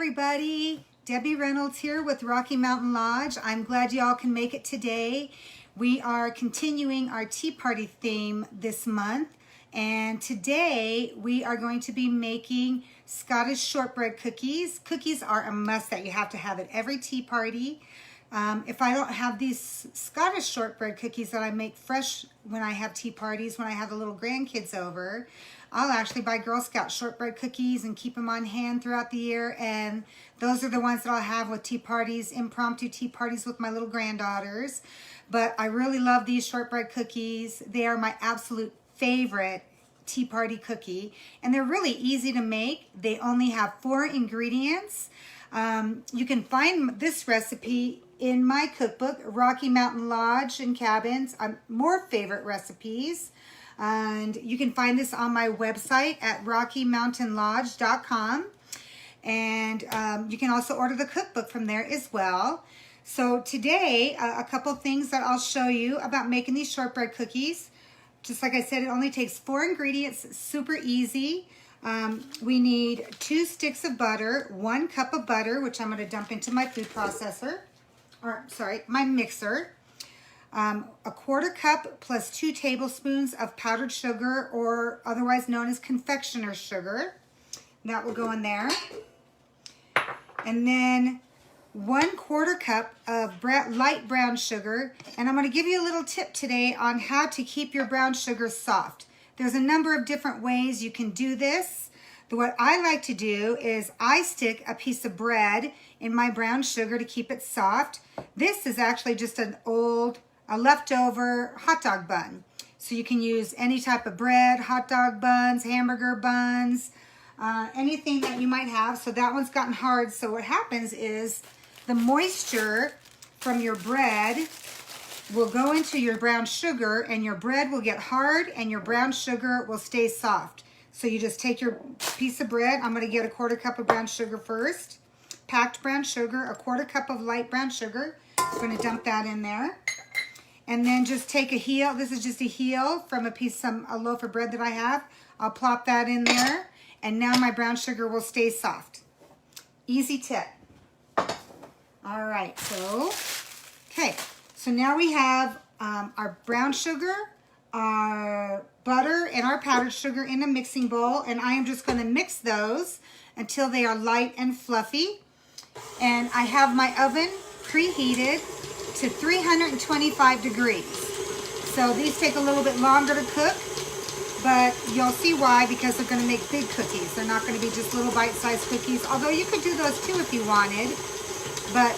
everybody. Debbie Reynolds here with Rocky Mountain Lodge. I'm glad y'all can make it today. We are continuing our tea party theme this month, and today we are going to be making Scottish shortbread cookies. Cookies are a must that you have to have at every tea party. If I don't have these Scottish shortbread cookies that I make fresh when I have tea parties, when I have the little grandkids over, I'll actually buy Girl Scout shortbread cookies and keep them on hand throughout the year. And those are the ones that I'll have with tea parties, impromptu tea parties with my little granddaughters. But I really love these shortbread cookies. They are my absolute favorite tea party cookie. And they're really easy to make. They only have 4 ingredients. You can find this recipe in my cookbook, Rocky Mountain Lodge and Cabins, More Favorite Recipes. And you can find this on my website at rockymountainlodge.com. And you can also order the cookbook from there as well. So today, a couple things that I'll show you about making these shortbread cookies. Just like I said, it only takes 4 ingredients, super easy. We need 2 sticks of butter, 1 cup of butter, which I'm going to dump into my food processor, my mixer. A 1/4 cup plus 2 tablespoons of powdered sugar, or otherwise known as confectioner's sugar. That will go in there. And then 1/4 cup of light brown sugar. And I'm going to give you a little tip today on how to keep your brown sugar soft. There's a number of different ways you can do this. What I like to do is I stick a piece of bread in my brown sugar to keep it soft. This is actually just a leftover hot dog bun. So you can use any type of bread, hot dog buns, hamburger buns, anything that you might have. So that one's gotten hard. So what happens is the moisture from your bread will go into your brown sugar, and your bread will get hard and your brown sugar will stay soft. So you just take your piece of bread. I'm going to get a 1/4 cup of brown sugar first. Packed brown sugar, a 1/4 cup of light brown sugar. I'm going to dump that in there. And then just take a heel. This is just a heel from a loaf of bread that I have. I'll plop that in there. And now my brown sugar will stay soft. Easy tip. All right, so now we have our brown sugar, our butter, and our powdered sugar in a mixing bowl. And I am just going to mix those until they are light and fluffy. And I have my oven preheated to 325 degrees. So these take a little bit longer to cook, but you'll see why, because they're going to make big cookies. They're not going to be just little bite-sized cookies, although you could do those too if you wanted. But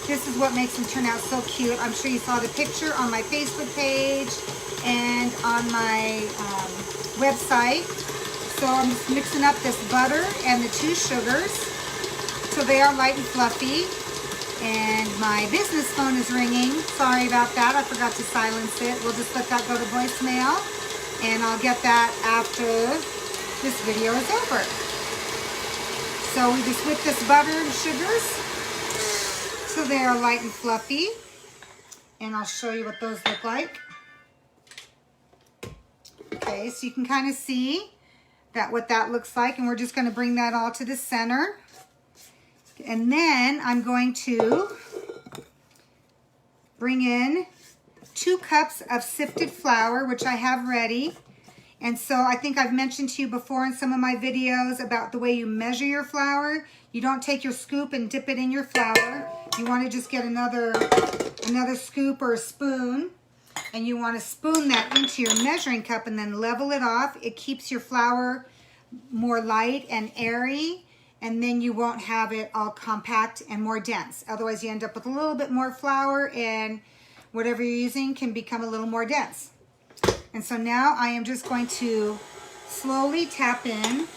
this is what makes them turn out so cute. I'm sure you saw the picture on my Facebook page and on my website. So I'm just mixing up this butter and the 2 sugars so they are light and fluffy. And my business phone is ringing. Sorry about that. I forgot to silence it. We'll just let that go to voicemail. And I'll get that after this video is over. So we just whip this butter and sugars so they are light and fluffy. And I'll show you what those look like. Okay, so you can kind of see what that looks like. And we're just going to bring that all to the center. And then I'm going to bring in 2 cups of sifted flour, which I have ready. And so I think I've mentioned to you before in some of my videos about the way you measure your flour. You don't take your scoop and dip it in your flour. You want to just get another scoop or a spoon, and you want to spoon that into your measuring cup and then level it off. It keeps your flour more light and airy, and then you won't have it all compact and more dense. Otherwise, you end up with a little bit more flour, and whatever you're using can become a little more dense. And so now I am just going to slowly tap in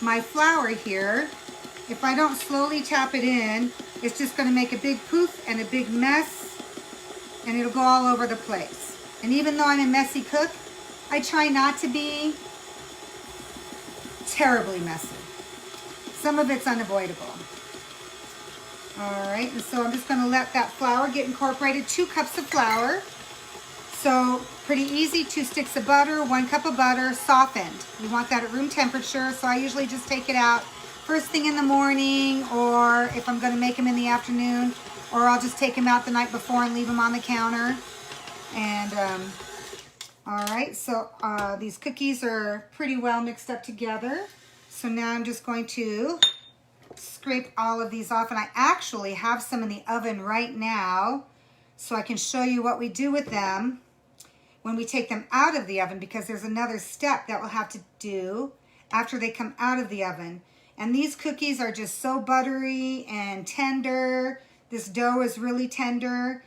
my flour here. If I don't slowly tap it in, it's just going to make a big poof and a big mess, and it'll go all over the place. And even though I'm a messy cook, I try not to be terribly messy. Some of it's unavoidable. All right, and so I'm just going to let that flour get incorporated. 2 cups of flour. So pretty easy. 2 sticks of butter, 1 cup of butter, softened. You want that at room temperature, so I usually just take it out first thing in the morning, or if I'm going to make them in the afternoon, or I'll just take them out the night before and leave them on the counter. And all right, so these cookies are pretty well mixed up together. So now I'm just going to scrape all of these off, and I actually have some in the oven right now so I can show you what we do with them when we take them out of the oven, because there's another step that we'll have to do after they come out of the oven. And these cookies are just so buttery and tender. This dough is really tender.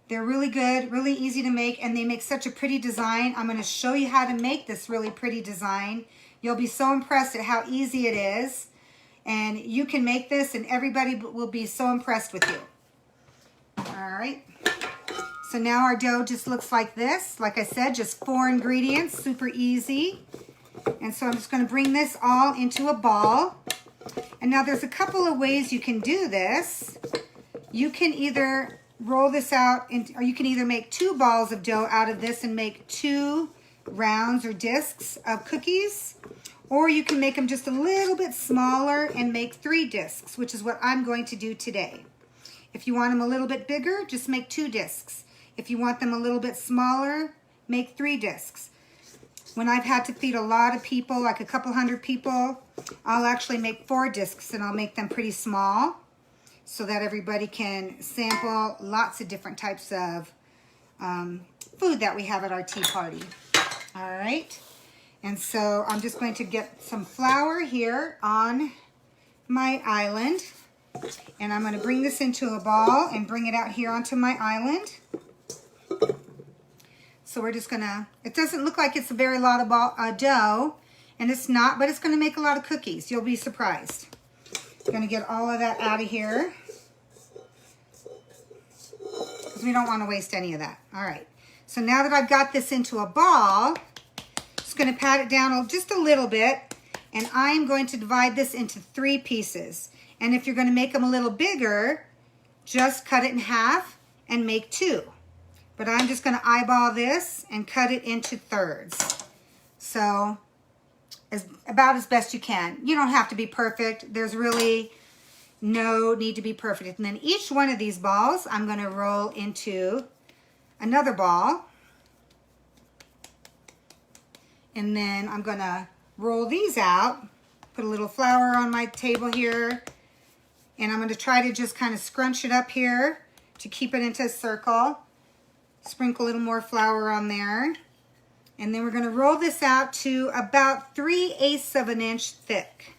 They're really good, really easy to make, and they make such a pretty design. I'm going to show you how to make this really pretty design. You'll be so impressed at how easy it is. And you can make this and everybody will be so impressed with you. All right. So now our dough just looks like this. Like I said, just 4 ingredients, super easy. And so I'm just going to bring this all into a ball. And now there's a couple of ways you can do this. You can either roll this out, or you can either make 2 balls of dough out of this and make 2 rounds or discs of cookies. Or you can make them just a little bit smaller and make 3 discs, which is what I'm going to do today. If you want them a little bit bigger, just make 2 discs. If you want them a little bit smaller, make 3 discs. When I've had to feed a lot of people, like a couple hundred people, I'll actually make 4 discs, and I'll make them pretty small so that everybody can sample lots of different types of food that we have at our tea party. All right. And so I'm just going to get some flour here on my island. And I'm going to bring this into a ball and bring it out here onto my island. So we're just going to, it doesn't look like it's a very lot of dough, and it's not, but it's going to make a lot of cookies. You'll be surprised. Going to get all of that out of here, because we don't want to waste any of that. All right. So now that I've got this into a ball, just going to pat it down just a little bit, and I'm going to divide this into 3 pieces. And if you're going to make them a little bigger, just cut it in half and make 2. But I'm just going to eyeball this and cut it into thirds. So about as best you can. You don't have to be perfect. There's really no need to be perfect. And then each one of these balls, I'm going to roll into another ball. And then I'm going to roll these out, put a little flour on my table here, and I'm going to try to just kind of scrunch it up here to keep it into a circle. Sprinkle a little more flour on there. And then we're going to roll this out to about 3/8 of an inch thick.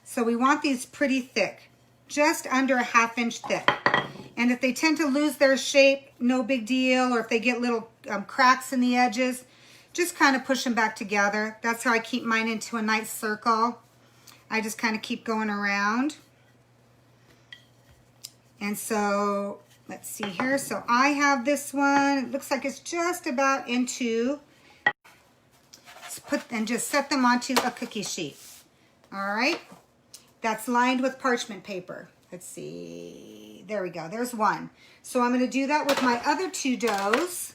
So we want these pretty thick, just under a 1/2 inch thick. And if they tend to lose their shape, no big deal. Or if they get little cracks in the edges, just kind of push them back together. That's how I keep mine into a nice circle. I just kind of keep going around. And so let's see here. So I have this one. It looks like it's just about into. Just set them onto a cookie sheet. All right. That's lined with parchment paper. Let's see. There we go. There's one. So I'm going to do that with my other 2 doughs.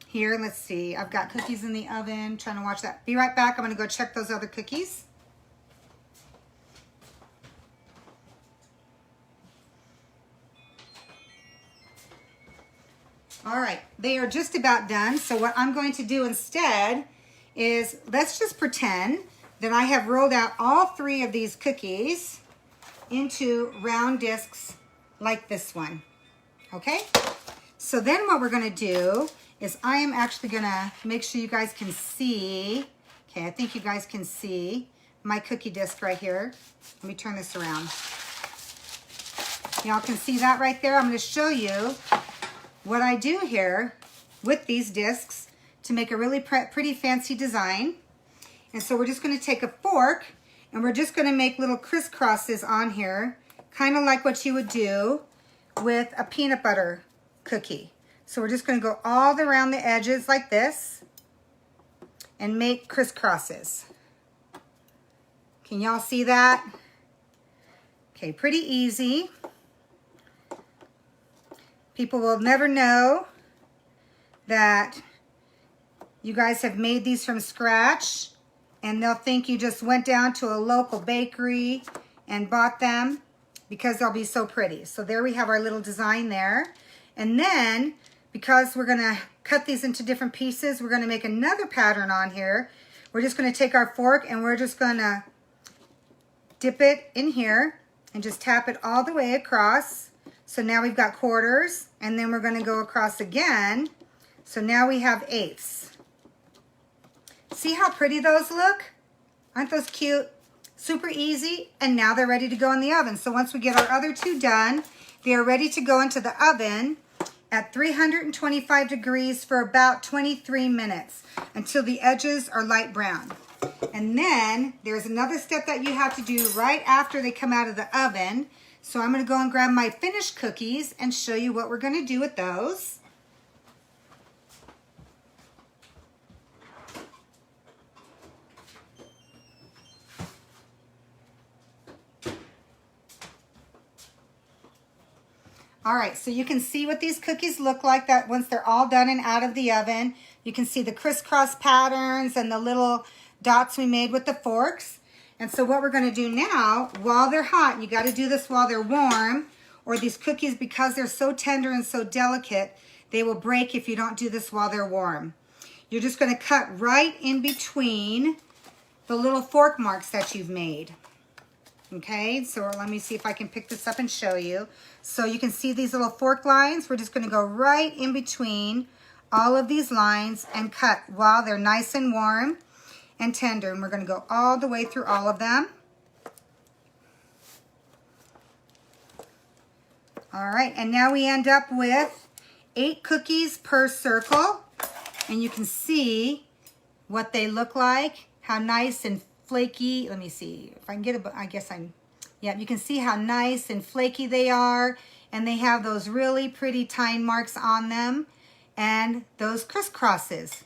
Here, let's see. I've got cookies in the oven. Trying to watch that. Be right back. I'm going to go check those other cookies. All right. They are just about done. So what I'm going to do instead is, let's just pretend that I have rolled out all 3 of these cookies into round discs like this one. Okay? So then what we're going to do is I am actually going to make sure you guys can see. Okay, I think you guys can see my cookie disc right here. Let me turn this around. Y'all can see that right there. I'm going to show you what I do here with these discs to make a really pretty fancy design. And so we're just going to take a fork and we're just going to make little crisscrosses on here, kind of like what you would do with a peanut butter cookie. So we're just going to go all around the edges like this and make crisscrosses. Can y'all see that? Okay, pretty easy. People will never know that you guys have made these from scratch, and they'll think you just went down to a local bakery and bought them because they'll be so pretty. So there we have our little design there. And then, because we're gonna cut these into different pieces, we're gonna make another pattern on here. We're just gonna take our fork and we're just gonna dip it in here and just tap it all the way across. So now we've got quarters, and then we're gonna go across again. So now we have eighths. See how pretty those look? Aren't those cute? Super easy, and now they're ready to go in the oven. So once we get our other two done, they are ready to go into the oven at 325 degrees for about 23 minutes until the edges are light brown. And then there's another step that you have to do right after they come out of the oven. So I'm gonna go and grab my finished cookies and show you what we're gonna do with those. All right, so you can see what these cookies look like that once they're all done and out of the oven. You can see the crisscross patterns and the little dots we made with the forks. And so what we're gonna do now, while they're hot, you gotta do this while they're warm, or these cookies, because they're so tender and so delicate, they will break if you don't do this while they're warm. You're just gonna cut right in between the little fork marks that you've made. Okay, so let me see if I can pick this up and show you. So you can see these little fork lines. We're just gonna go right in between all of these lines and cut while they're nice and warm and tender. And we're gonna go all the way through all of them. All right, and now we end up with 8 cookies per circle. And you can see what they look like, how nice and flaky. Let me see if I can get a, I guess I'm, yeah, you can see how nice and flaky they are, and they have those really pretty tine marks on them and those crisscrosses.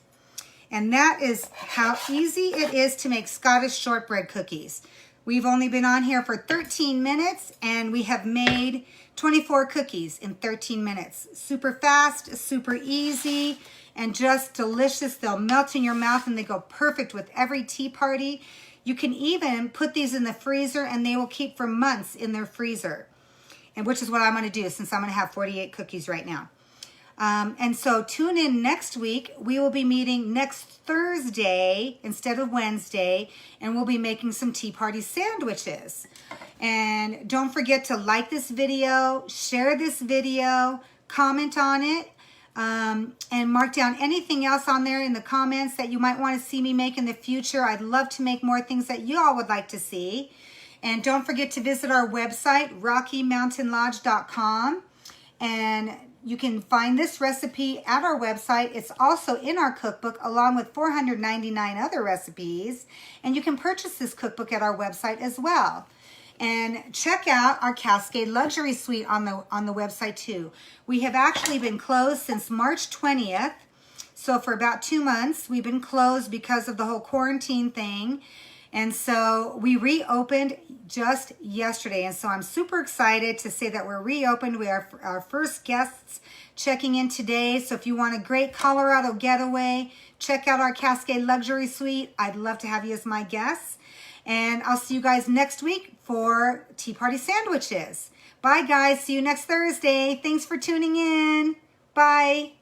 And that is how easy it is to make Scottish shortbread cookies. We've only been on here for 13 minutes and we have made 24 cookies in 13 minutes. Super fast, super easy, and just delicious. They'll melt in your mouth and they go perfect with every tea party. You can even put these in the freezer and they will keep for months in their freezer, and which is what I'm going to do since I'm going to have 48 cookies right now. And so tune in next week. We will be meeting next Thursday instead of Wednesday, and we'll be making some tea party sandwiches. And don't forget to like this video, share this video, comment on it, and mark down anything else on there in the comments that you might want to see me make in the future. I'd love to make more things that you all would like to see. And don't forget to visit our website, rockymountainlodge.com. And you can find this recipe at our website. It's also in our cookbook along with 499 other recipes. And you can purchase this cookbook at our website as well. And check out our Cascade Luxury Suite on the website too. We have actually been closed since March 20th. So for about 2 months, we've been closed because of the whole quarantine thing. And so we reopened just yesterday. And so I'm super excited to say that we're reopened. We are our first guests checking in today. So if you want a great Colorado getaway, check out our Cascade Luxury Suite. I'd love to have you as my guests. And I'll see you guys next week for tea party sandwiches. Bye guys, see you next Thursday. Thanks for tuning in. Bye.